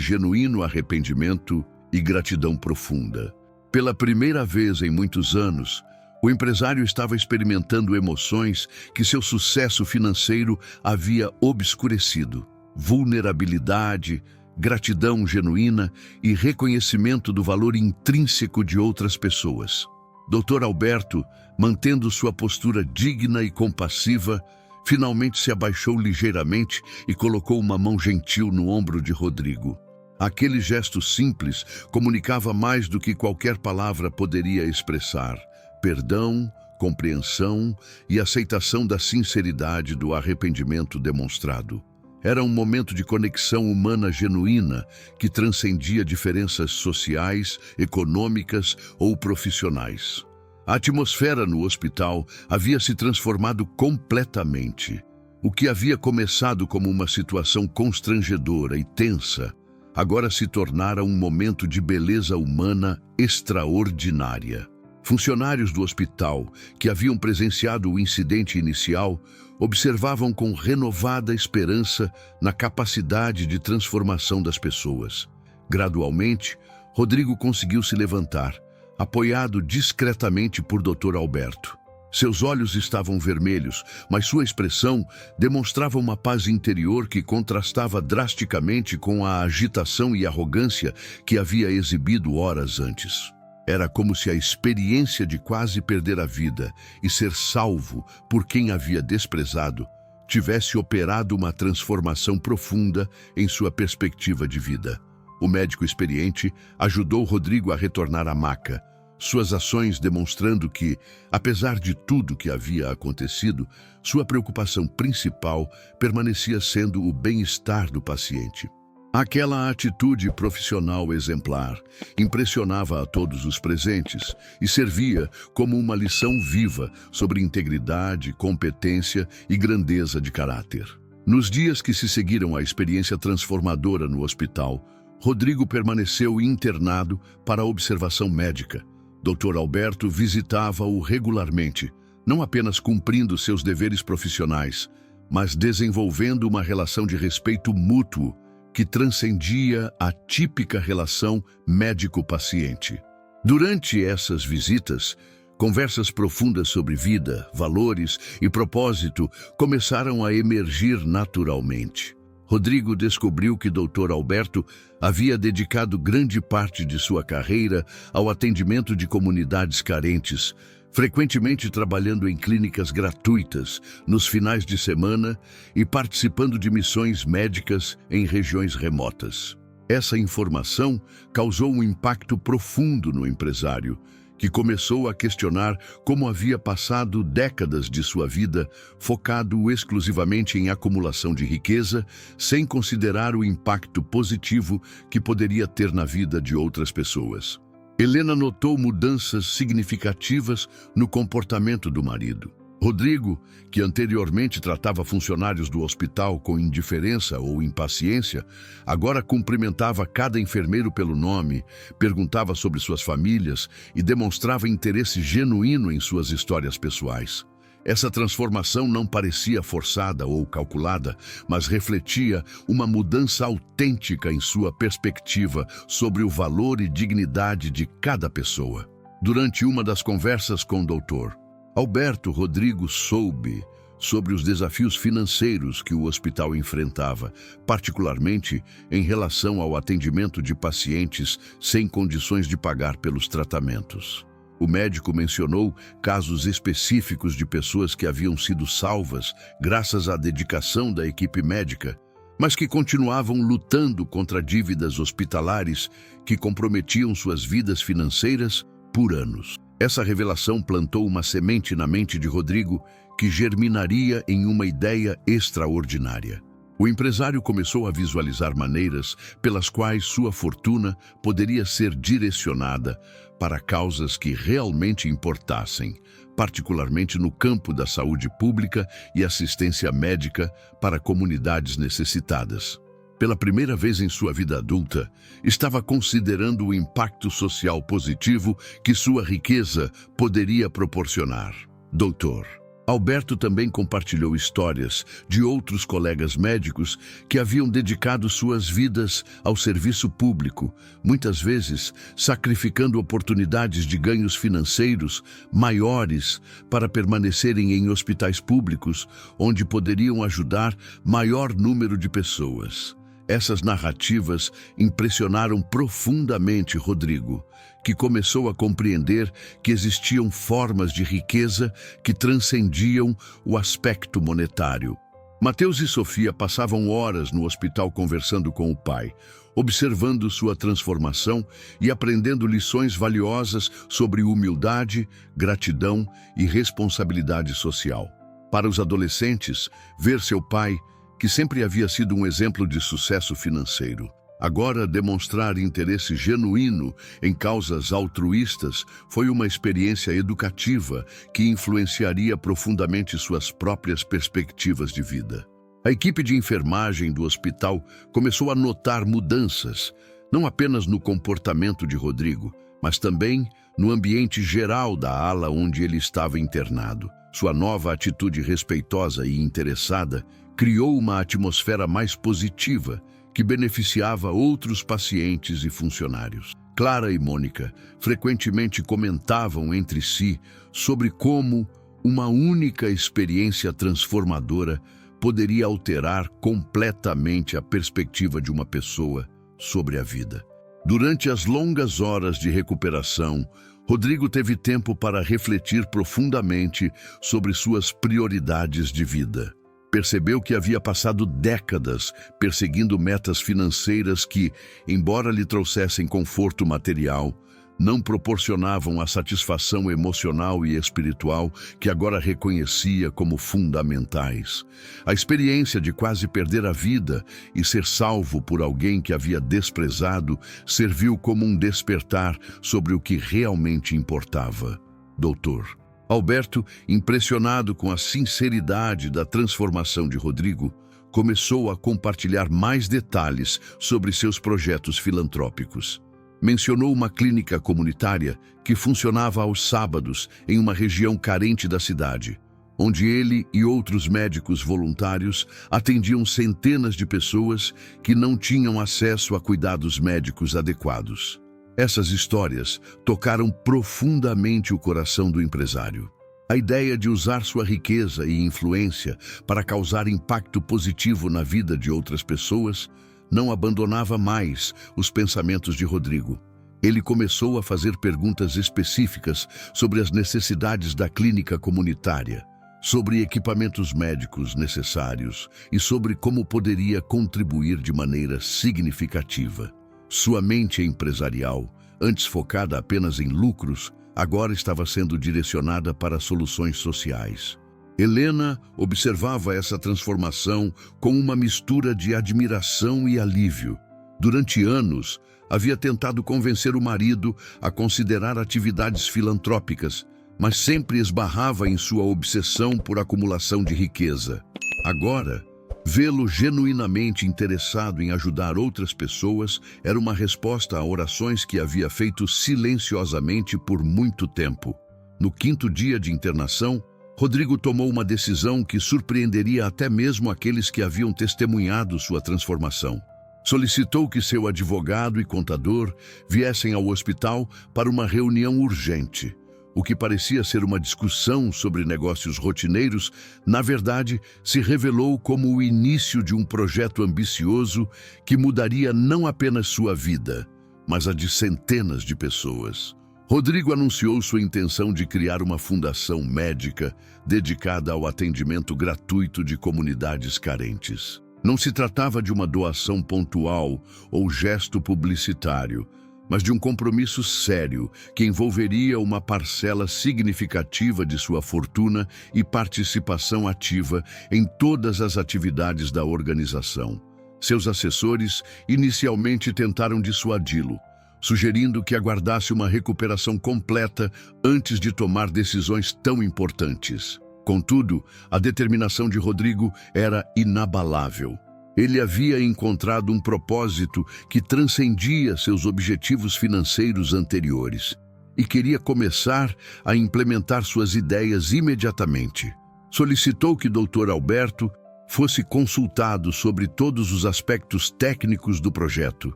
genuíno arrependimento e gratidão profunda. Pela primeira vez em muitos anos, o empresário estava experimentando emoções que seu sucesso financeiro havia obscurecido: vulnerabilidade, gratidão genuína e reconhecimento do valor intrínseco de outras pessoas. Dr. Alberto, mantendo sua postura digna e compassiva, finalmente se abaixou ligeiramente e colocou uma mão gentil no ombro de Rodrigo. Aquele gesto simples comunicava mais do que qualquer palavra poderia expressar: perdão, compreensão e aceitação da sinceridade do arrependimento demonstrado. Era um momento de conexão humana genuína que transcendia diferenças sociais, econômicas ou profissionais. A atmosfera no hospital havia se transformado completamente. O que havia começado como uma situação constrangedora e tensa, agora se tornara um momento de beleza humana extraordinária. Funcionários do hospital, que haviam presenciado o incidente inicial, observavam com renovada esperança na capacidade de transformação das pessoas. Gradualmente, Rodrigo conseguiu se levantar, apoiado discretamente por Dr. Alberto. Seus olhos estavam vermelhos, mas sua expressão demonstrava uma paz interior que contrastava drasticamente com a agitação e arrogância que havia exibido horas antes. Era como se a experiência de quase perder a vida e ser salvo por quem havia desprezado tivesse operado uma transformação profunda em sua perspectiva de vida. O médico experiente ajudou Rodrigo a retornar à maca, suas ações demonstrando que, apesar de tudo que havia acontecido, sua preocupação principal permanecia sendo o bem-estar do paciente. Aquela atitude profissional exemplar impressionava a todos os presentes e servia como uma lição viva sobre integridade, competência e grandeza de caráter. Nos dias que se seguiram à experiência transformadora no hospital, Rodrigo permaneceu internado para observação médica. Dr. Alberto visitava-o regularmente, não apenas cumprindo seus deveres profissionais, mas desenvolvendo uma relação de respeito mútuo que transcendia a típica relação médico-paciente. Durante essas visitas, conversas profundas sobre vida, valores e propósito começaram a emergir naturalmente. Rodrigo descobriu que Dr. Alberto havia dedicado grande parte de sua carreira ao atendimento de comunidades carentes, frequentemente trabalhando em clínicas gratuitas nos finais de semana e participando de missões médicas em regiões remotas. Essa informação causou um impacto profundo no empresário, que começou a questionar como havia passado décadas de sua vida focado exclusivamente em acumulação de riqueza, sem considerar o impacto positivo que poderia ter na vida de outras pessoas. Helena notou mudanças significativas no comportamento do marido. Rodrigo, que anteriormente tratava funcionários do hospital com indiferença ou impaciência, agora cumprimentava cada enfermeiro pelo nome, perguntava sobre suas famílias e demonstrava interesse genuíno em suas histórias pessoais. Essa transformação não parecia forçada ou calculada, mas refletia uma mudança autêntica em sua perspectiva sobre o valor e dignidade de cada pessoa. Durante uma das conversas com o Dr. Alberto, Rodrigo soube sobre os desafios financeiros que o hospital enfrentava, particularmente em relação ao atendimento de pacientes sem condições de pagar pelos tratamentos. O médico mencionou casos específicos de pessoas que haviam sido salvas graças à dedicação da equipe médica, mas que continuavam lutando contra dívidas hospitalares que comprometiam suas vidas financeiras por anos. Essa revelação plantou uma semente na mente de Rodrigo que germinaria em uma ideia extraordinária. O empresário começou a visualizar maneiras pelas quais sua fortuna poderia ser direcionada para causas que realmente importassem, particularmente no campo da saúde pública e assistência médica para comunidades necessitadas. pela primeira vez em sua vida adulta, estava considerando o impacto social positivo que sua riqueza poderia proporcionar. Doutor Alberto também compartilhou histórias de outros colegas médicos que haviam dedicado suas vidas ao serviço público, muitas vezes sacrificando oportunidades de ganhos financeiros maiores para permanecerem em hospitais públicos, onde poderiam ajudar maior número de pessoas. Essas narrativas impressionaram profundamente Rodrigo, que começou a compreender que existiam formas de riqueza que transcendiam o aspecto monetário. Mateus e Sofia passavam horas no hospital conversando com o pai, observando sua transformação e aprendendo lições valiosas sobre humildade, gratidão e responsabilidade social. Para os adolescentes, ver seu pai, que sempre havia sido um exemplo de sucesso financeiro, agora demonstrar interesse genuíno em causas altruístas foi uma experiência educativa que influenciaria profundamente suas próprias perspectivas de vida. A equipe de enfermagem do hospital começou a notar mudanças, não apenas no comportamento de Rodrigo, mas também no ambiente geral da ala onde ele estava internado. Sua nova atitude respeitosa e interessada criou uma atmosfera mais positiva que beneficiava outros pacientes e funcionários. Clara e Mônica frequentemente comentavam entre si sobre como uma única experiência transformadora poderia alterar completamente a perspectiva de uma pessoa sobre a vida. Durante as longas horas de recuperação, Rodrigo teve tempo para refletir profundamente sobre suas prioridades de vida. Percebeu que havia passado décadas perseguindo metas financeiras que, embora lhe trouxessem conforto material, não proporcionavam a satisfação emocional e espiritual que agora reconhecia como fundamentais. A experiência de quase perder a vida e ser salvo por alguém que havia desprezado serviu como um despertar sobre o que realmente importava. Doutor Alberto, impressionado com a sinceridade da transformação de Rodrigo, começou a compartilhar mais detalhes sobre seus projetos filantrópicos. Mencionou uma clínica comunitária que funcionava aos sábados em uma região carente da cidade, onde ele e outros médicos voluntários atendiam centenas de pessoas que não tinham acesso a cuidados médicos adequados. Essas histórias tocaram profundamente o coração do empresário. A ideia de usar sua riqueza e influência para causar impacto positivo na vida de outras pessoas não abandonava mais os pensamentos de Rodrigo. Ele começou a fazer perguntas específicas sobre as necessidades da clínica comunitária, sobre equipamentos médicos necessários e sobre como poderia contribuir de maneira significativa. Sua mente empresarial, antes focada apenas em lucros, agora estava sendo direcionada para soluções sociais. Helena observava essa transformação com uma mistura de admiração e alívio. Durante anos, havia tentado convencer o marido a considerar atividades filantrópicas, mas sempre esbarrava em sua obsessão por acumulação de riqueza. Agora, vê-lo genuinamente interessado em ajudar outras pessoas era uma resposta a orações que havia feito silenciosamente por muito tempo. No 5º dia de internação, Rodrigo tomou uma decisão que surpreenderia até mesmo aqueles que haviam testemunhado sua transformação. Solicitou que seu advogado e contador viessem ao hospital para uma reunião urgente. O que parecia ser uma discussão sobre negócios rotineiros, na verdade, se revelou como o início de um projeto ambicioso que mudaria não apenas sua vida, mas a de centenas de pessoas. Rodrigo anunciou sua intenção de criar uma fundação médica dedicada ao atendimento gratuito de comunidades carentes. Não se tratava de uma doação pontual ou gesto publicitário, mas de um compromisso sério que envolveria uma parcela significativa de sua fortuna e participação ativa em todas as atividades da organização. Seus assessores inicialmente tentaram dissuadi-lo, sugerindo que aguardasse uma recuperação completa antes de tomar decisões tão importantes. Contudo, a determinação de Rodrigo era inabalável. Ele havia encontrado um propósito que transcendia seus objetivos financeiros anteriores e queria começar a implementar suas ideias imediatamente. Solicitou que Dr. Alberto fosse consultado sobre todos os aspectos técnicos do projeto,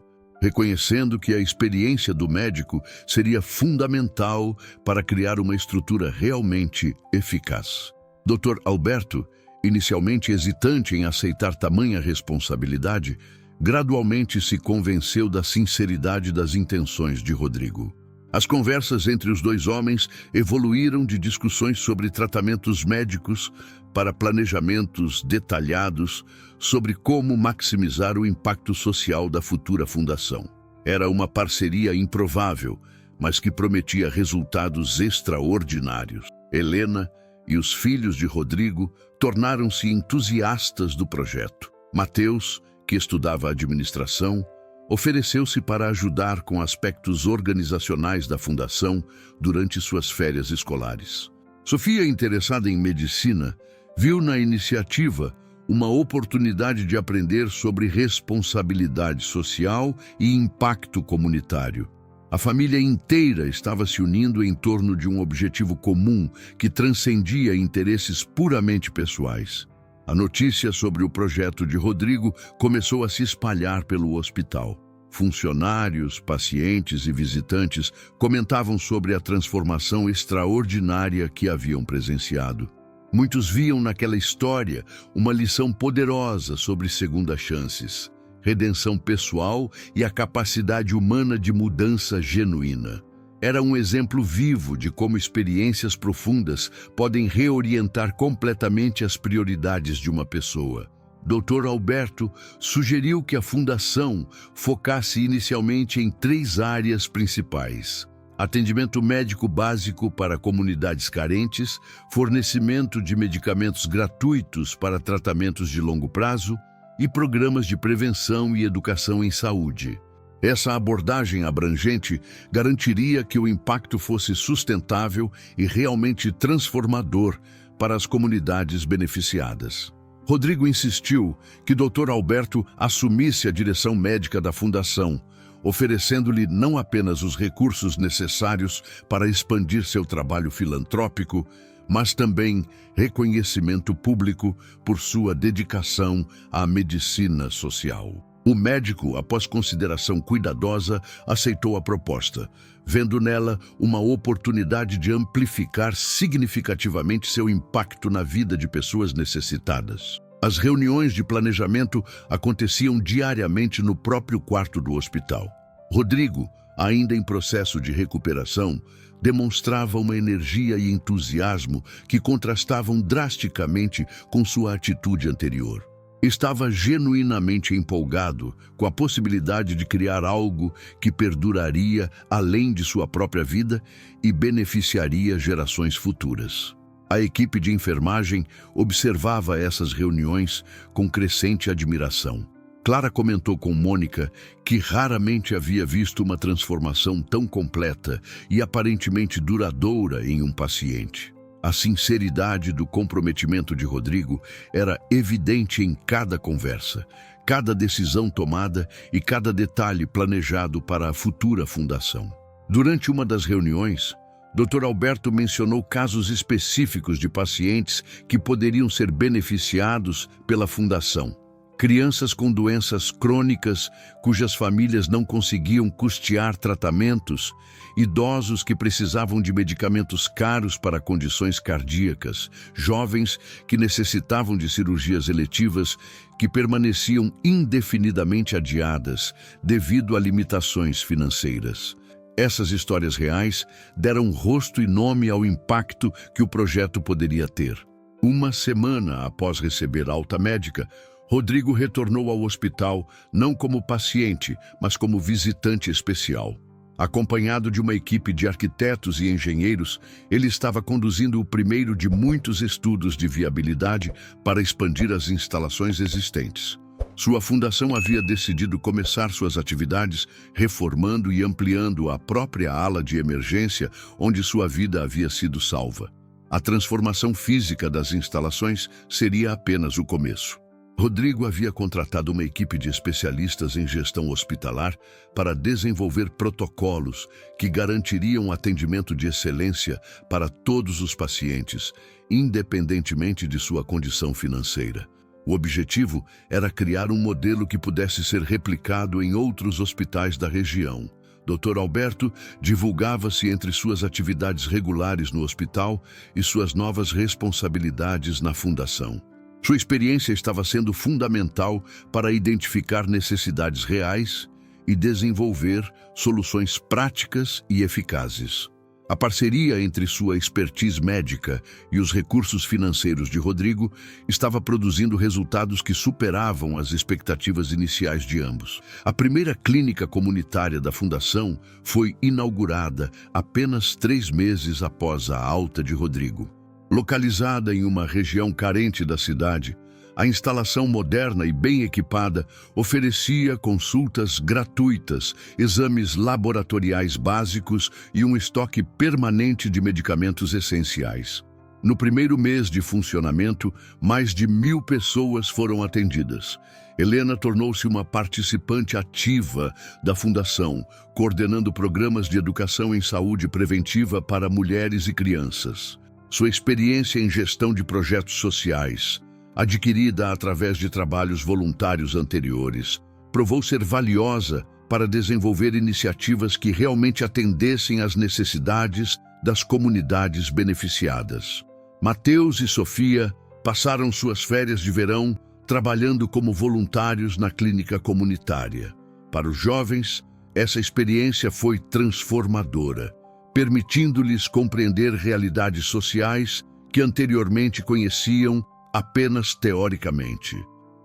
reconhecendo que a experiência do médico seria fundamental para criar uma estrutura realmente eficaz. Dr. Alberto, inicialmente hesitante em aceitar tamanha responsabilidade, gradualmente se convenceu da sinceridade das intenções de Rodrigo. As conversas entre os dois homens evoluíram de discussões sobre tratamentos médicos para planejamentos detalhados sobre como maximizar o impacto social da futura fundação. Era uma parceria improvável, mas que prometia resultados extraordinários. Helena e os filhos de Rodrigo tornaram-se entusiastas do projeto. Mateus, que estudava administração, ofereceu-se para ajudar com aspectos organizacionais da fundação durante suas férias escolares. Sofia, interessada em medicina, viu na iniciativa uma oportunidade de aprender sobre responsabilidade social e impacto comunitário. A família inteira estava se unindo em torno de um objetivo comum que transcendia interesses puramente pessoais. A notícia sobre o projeto de Rodrigo começou a se espalhar pelo hospital. Funcionários, pacientes e visitantes comentavam sobre a transformação extraordinária que haviam presenciado. Muitos viam naquela história uma lição poderosa sobre segundas chances, redenção pessoal e a capacidade humana de mudança genuína. Era um exemplo vivo de como experiências profundas podem reorientar completamente as prioridades de uma pessoa. Dr. Alberto sugeriu que a fundação focasse inicialmente em 3 áreas principais: atendimento médico básico para comunidades carentes, fornecimento de medicamentos gratuitos para tratamentos de longo prazo e programas de prevenção e educação em saúde. Essa abordagem abrangente garantiria que o impacto fosse sustentável e realmente transformador para as comunidades beneficiadas. Rodrigo insistiu que Dr. Alberto assumisse a direção médica da fundação, oferecendo-lhe não apenas os recursos necessários para expandir seu trabalho filantrópico, mas também reconhecimento público por sua dedicação à medicina social. O médico, após consideração cuidadosa, aceitou a proposta, vendo nela uma oportunidade de amplificar significativamente seu impacto na vida de pessoas necessitadas. As reuniões de planejamento aconteciam diariamente no próprio quarto do hospital. Rodrigo, ainda em processo de recuperação, demonstrava uma energia e entusiasmo que contrastavam drasticamente com sua atitude anterior. Estava genuinamente empolgado com a possibilidade de criar algo que perduraria além de sua própria vida e beneficiaria gerações futuras. A equipe de enfermagem observava essas reuniões com crescente admiração. Clara comentou com Mônica que raramente havia visto uma transformação tão completa e aparentemente duradoura em um paciente. A sinceridade do comprometimento de Rodrigo era evidente em cada conversa, cada decisão tomada e cada detalhe planejado para a futura fundação. Durante uma das reuniões, Dr. Alberto mencionou casos específicos de pacientes que poderiam ser beneficiados pela fundação. Crianças com doenças crônicas cujas famílias não conseguiam custear tratamentos, idosos que precisavam de medicamentos caros para condições cardíacas, jovens que necessitavam de cirurgias eletivas que permaneciam indefinidamente adiadas devido a limitações financeiras. Essas histórias reais deram rosto e nome ao impacto que o projeto poderia ter. Uma semana após receber alta médica, Rodrigo retornou ao hospital não como paciente, mas como visitante especial. Acompanhado de uma equipe de arquitetos e engenheiros, ele estava conduzindo o primeiro de muitos estudos de viabilidade para expandir as instalações existentes. Sua fundação havia decidido começar suas atividades reformando e ampliando a própria ala de emergência onde sua vida havia sido salva. A transformação física das instalações seria apenas o começo. Rodrigo havia contratado uma equipe de especialistas em gestão hospitalar para desenvolver protocolos que garantiriam um atendimento de excelência para todos os pacientes, independentemente de sua condição financeira. O objetivo era criar um modelo que pudesse ser replicado em outros hospitais da região. Dr. Alberto divulgava-se entre suas atividades regulares no hospital e suas novas responsabilidades na fundação. Sua experiência estava sendo fundamental para identificar necessidades reais e desenvolver soluções práticas e eficazes. A parceria entre sua expertise médica e os recursos financeiros de Rodrigo estava produzindo resultados que superavam as expectativas iniciais de ambos. A primeira clínica comunitária da Fundação foi inaugurada apenas 3 meses após a alta de Rodrigo. Localizada em uma região carente da cidade, a instalação moderna e bem equipada oferecia consultas gratuitas, exames laboratoriais básicos e um estoque permanente de medicamentos essenciais. No primeiro mês de funcionamento, mais de 1.000 pessoas foram atendidas. Helena tornou-se uma participante ativa da Fundação, coordenando programas de educação em saúde preventiva para mulheres e crianças. Sua experiência em gestão de projetos sociais, adquirida através de trabalhos voluntários anteriores, provou ser valiosa para desenvolver iniciativas que realmente atendessem às necessidades das comunidades beneficiadas. Mateus e Sofia passaram suas férias de verão trabalhando como voluntários na clínica comunitária. Para os jovens, essa experiência foi transformadora, permitindo-lhes compreender realidades sociais que anteriormente conheciam apenas teoricamente.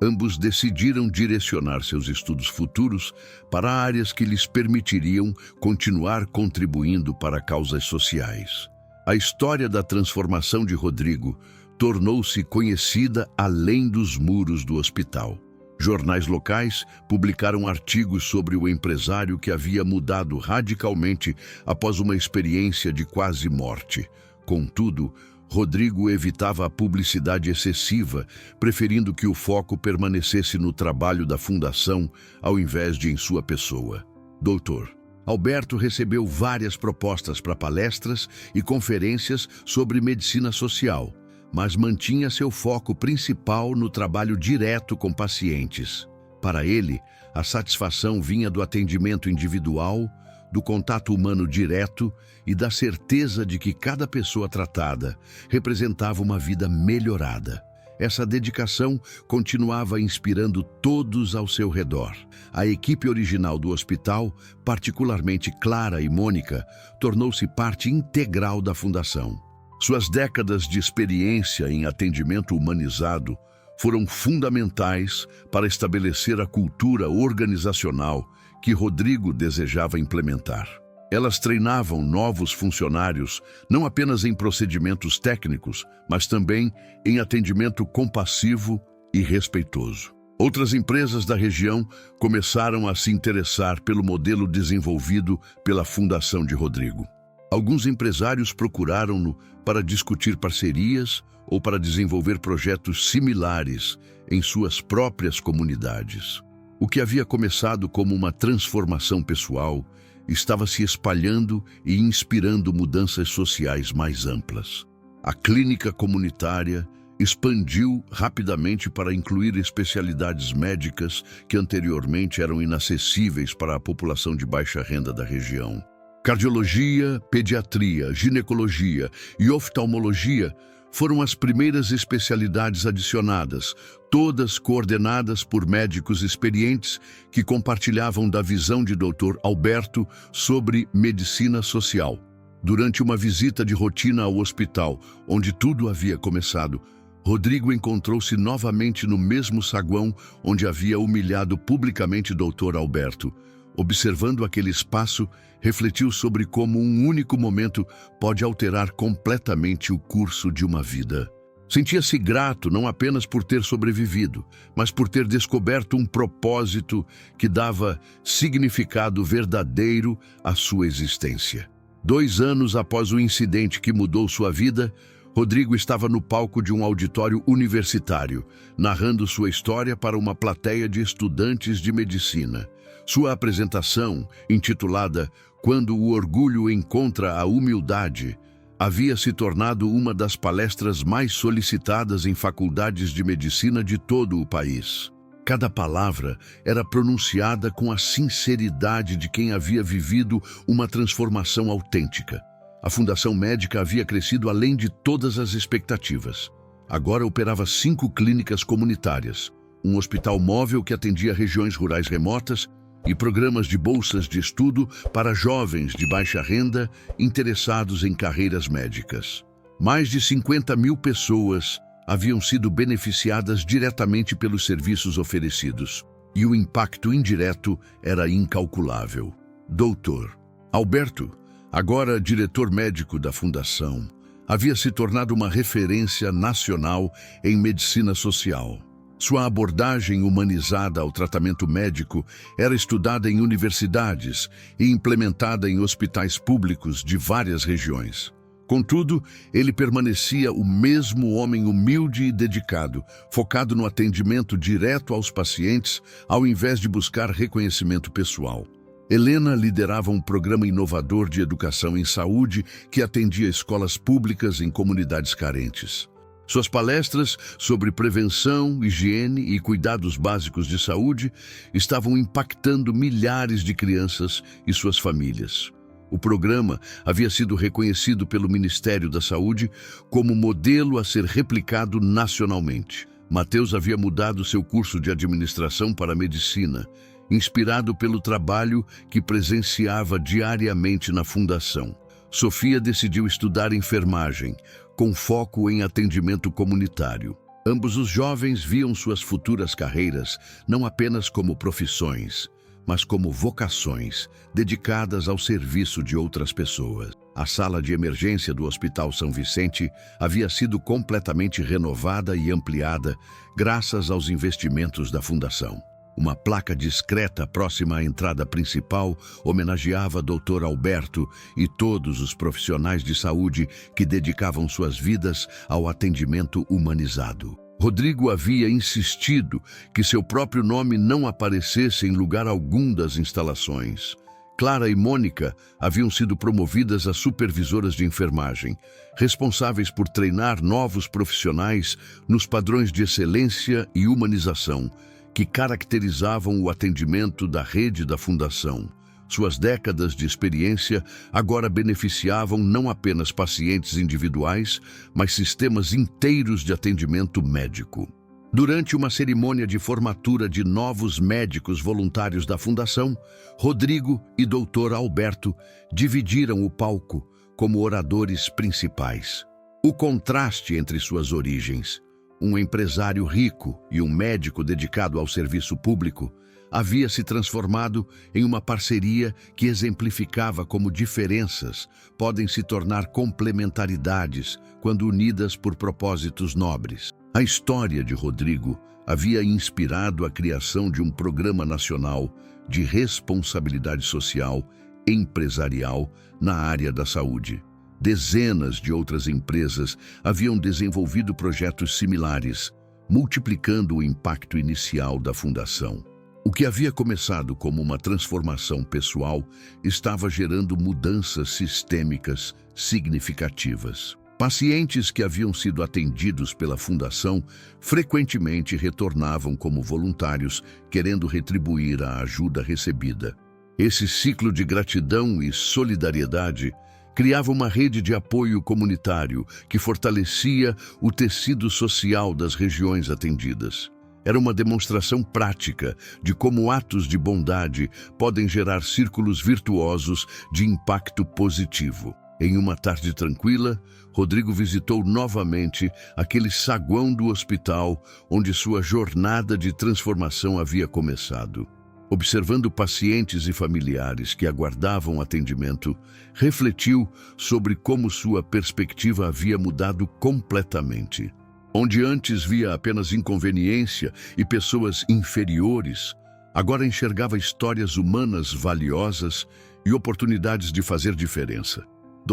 Ambos decidiram direcionar seus estudos futuros para áreas que lhes permitiriam continuar contribuindo para causas sociais. A história da transformação de Rodrigo tornou-se conhecida além dos muros do hospital. Jornais locais publicaram artigos sobre o empresário que havia mudado radicalmente após uma experiência de quase morte. Contudo, Rodrigo evitava a publicidade excessiva, preferindo que o foco permanecesse no trabalho da fundação ao invés de em sua pessoa. Dr. Alberto recebeu várias propostas para palestras e conferências sobre medicina social, mas mantinha seu foco principal no trabalho direto com pacientes. Para ele, a satisfação vinha do atendimento individual, do contato humano direto e da certeza de que cada pessoa tratada representava uma vida melhorada. Essa dedicação continuava inspirando todos ao seu redor. A equipe original do hospital, particularmente Clara e Mônica, tornou-se parte integral da fundação. Suas décadas de experiência em atendimento humanizado foram fundamentais para estabelecer a cultura organizacional que Rodrigo desejava implementar. Elas treinavam novos funcionários não apenas em procedimentos técnicos, mas também em atendimento compassivo e respeitoso. Outras empresas da região começaram a se interessar pelo modelo desenvolvido pela Fundação de Rodrigo. Alguns empresários procuraram-no para discutir parcerias ou para desenvolver projetos similares em suas próprias comunidades. O que havia começado como uma transformação pessoal estava se espalhando e inspirando mudanças sociais mais amplas. A clínica comunitária expandiu rapidamente para incluir especialidades médicas que anteriormente eram inacessíveis para a população de baixa renda da região. Cardiologia, pediatria, ginecologia e oftalmologia foram as primeiras especialidades adicionadas, todas coordenadas por médicos experientes que compartilhavam da visão de Dr. Alberto sobre medicina social. Durante uma visita de rotina ao hospital, onde tudo havia começado, Rodrigo encontrou-se novamente no mesmo saguão onde havia humilhado publicamente Dr. Alberto. Observando aquele espaço, refletiu sobre como um único momento pode alterar completamente o curso de uma vida. Sentia-se grato não apenas por ter sobrevivido, mas por ter descoberto um propósito que dava significado verdadeiro à sua existência. 2 anos após o incidente que mudou sua vida, Rodrigo estava no palco de um auditório universitário, narrando sua história para uma plateia de estudantes de medicina. Sua apresentação, intitulada "Quando o Orgulho Encontra a Humildade", havia se tornado uma das palestras mais solicitadas em faculdades de medicina de todo o país. Cada palavra era pronunciada com a sinceridade de quem havia vivido uma transformação autêntica. A Fundação Médica havia crescido além de todas as expectativas. Agora operava 5 clínicas comunitárias, um hospital móvel que atendia regiões rurais remotas e programas de bolsas de estudo para jovens de baixa renda interessados em carreiras médicas. Mais de 50.000 pessoas haviam sido beneficiadas diretamente pelos serviços oferecidos, e o impacto indireto era incalculável. Dr. Alberto, agora diretor médico da Fundação, havia se tornado uma referência nacional em medicina social. Sua abordagem humanizada ao tratamento médico era estudada em universidades e implementada em hospitais públicos de várias regiões. Contudo, ele permanecia o mesmo homem humilde e dedicado, focado no atendimento direto aos pacientes, ao invés de buscar reconhecimento pessoal. Helena liderava um programa inovador de educação em saúde que atendia escolas públicas em comunidades carentes. Suas palestras sobre prevenção, higiene e cuidados básicos de saúde estavam impactando milhares de crianças e suas famílias. O programa havia sido reconhecido pelo Ministério da Saúde como modelo a ser replicado nacionalmente. Mateus havia mudado seu curso de administração para medicina, inspirado pelo trabalho que presenciava diariamente na Fundação. Sofia decidiu estudar enfermagem, com foco em atendimento comunitário. Ambos os jovens viam suas futuras carreiras não apenas como profissões, mas como vocações dedicadas ao serviço de outras pessoas. A sala de emergência do Hospital São Vicente havia sido completamente renovada e ampliada graças aos investimentos da Fundação. Uma placa discreta próxima à entrada principal homenageava Dr. Alberto e todos os profissionais de saúde que dedicavam suas vidas ao atendimento humanizado. Rodrigo havia insistido que seu próprio nome não aparecesse em lugar algum das instalações. Clara e Mônica haviam sido promovidas a supervisoras de enfermagem, responsáveis por treinar novos profissionais nos padrões de excelência e humanização que caracterizavam o atendimento da rede da Fundação. Suas décadas de experiência agora beneficiavam não apenas pacientes individuais, mas sistemas inteiros de atendimento médico. Durante uma cerimônia de formatura de novos médicos voluntários da Fundação, Rodrigo e Dr. Alberto dividiram o palco como oradores principais. O contraste entre suas origens, um empresário rico e um médico dedicado ao serviço público, havia se transformado em uma parceria que exemplificava como diferenças podem se tornar complementaridades quando unidas por propósitos nobres. A história de Rodrigo havia inspirado a criação de um programa nacional de responsabilidade social empresarial na área da saúde. Dezenas de outras empresas haviam desenvolvido projetos similares, multiplicando o impacto inicial da Fundação. O que havia começado como uma transformação pessoal estava gerando mudanças sistêmicas significativas. Pacientes que haviam sido atendidos pela Fundação frequentemente retornavam como voluntários, querendo retribuir a ajuda recebida. Esse ciclo de gratidão e solidariedade criava uma rede de apoio comunitário que fortalecia o tecido social das regiões atendidas. Era uma demonstração prática de como atos de bondade podem gerar círculos virtuosos de impacto positivo. Em uma tarde tranquila, Rodrigo visitou novamente aquele saguão do hospital onde sua jornada de transformação havia começado. Observando pacientes e familiares que aguardavam atendimento, refletiu sobre como sua perspectiva havia mudado completamente. Onde antes via apenas inconveniência e pessoas inferiores, agora enxergava histórias humanas valiosas e oportunidades de fazer diferença.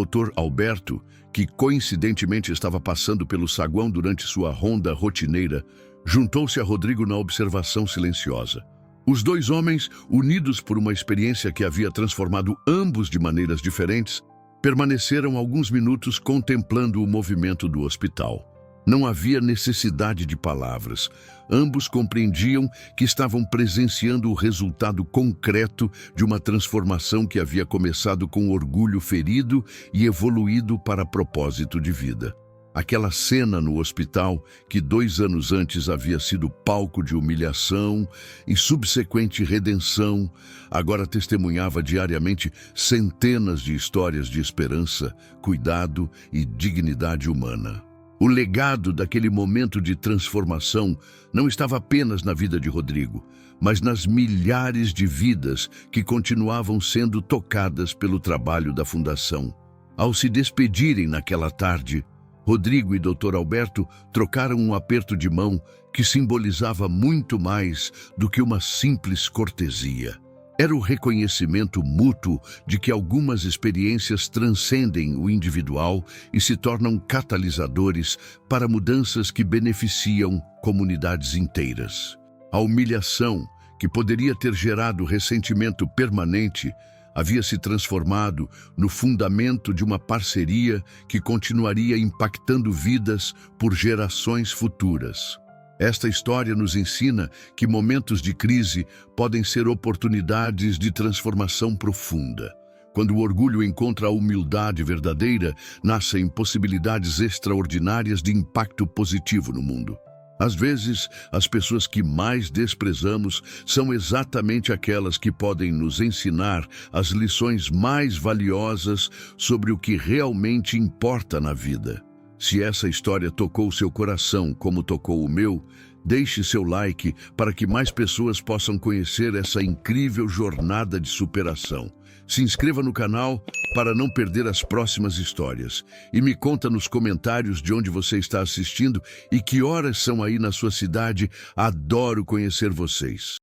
Dr. Alberto, que coincidentemente estava passando pelo saguão durante sua ronda rotineira, juntou-se a Rodrigo na observação silenciosa. Os dois homens, unidos por uma experiência que havia transformado ambos de maneiras diferentes, permaneceram alguns minutos contemplando o movimento do hospital. Não havia necessidade de palavras. Ambos compreendiam que estavam presenciando o resultado concreto de uma transformação que havia começado com orgulho ferido e evoluído para propósito de vida. Aquela cena no hospital, que 2 anos antes havia sido palco de humilhação e subsequente redenção, agora testemunhava diariamente centenas de histórias de esperança, cuidado e dignidade humana. O legado daquele momento de transformação não estava apenas na vida de Rodrigo, mas nas milhares de vidas que continuavam sendo tocadas pelo trabalho da Fundação. Ao se despedirem naquela tarde, Rodrigo e Dr. Alberto trocaram um aperto de mão que simbolizava muito mais do que uma simples cortesia. Era o reconhecimento mútuo de que algumas experiências transcendem o individual e se tornam catalisadores para mudanças que beneficiam comunidades inteiras. A humilhação, que poderia ter gerado ressentimento permanente, havia se transformado no fundamento de uma parceria que continuaria impactando vidas por gerações futuras. Esta história nos ensina que momentos de crise podem ser oportunidades de transformação profunda. Quando o orgulho encontra a humildade verdadeira, nascem possibilidades extraordinárias de impacto positivo no mundo. Às vezes, as pessoas que mais desprezamos são exatamente aquelas que podem nos ensinar as lições mais valiosas sobre o que realmente importa na vida. Se essa história tocou seu coração como tocou o meu, deixe seu like para que mais pessoas possam conhecer essa incrível jornada de superação. Se inscreva no canal para não perder as próximas histórias. E me conta nos comentários de onde você está assistindo e que horas são aí na sua cidade. Adoro conhecer vocês.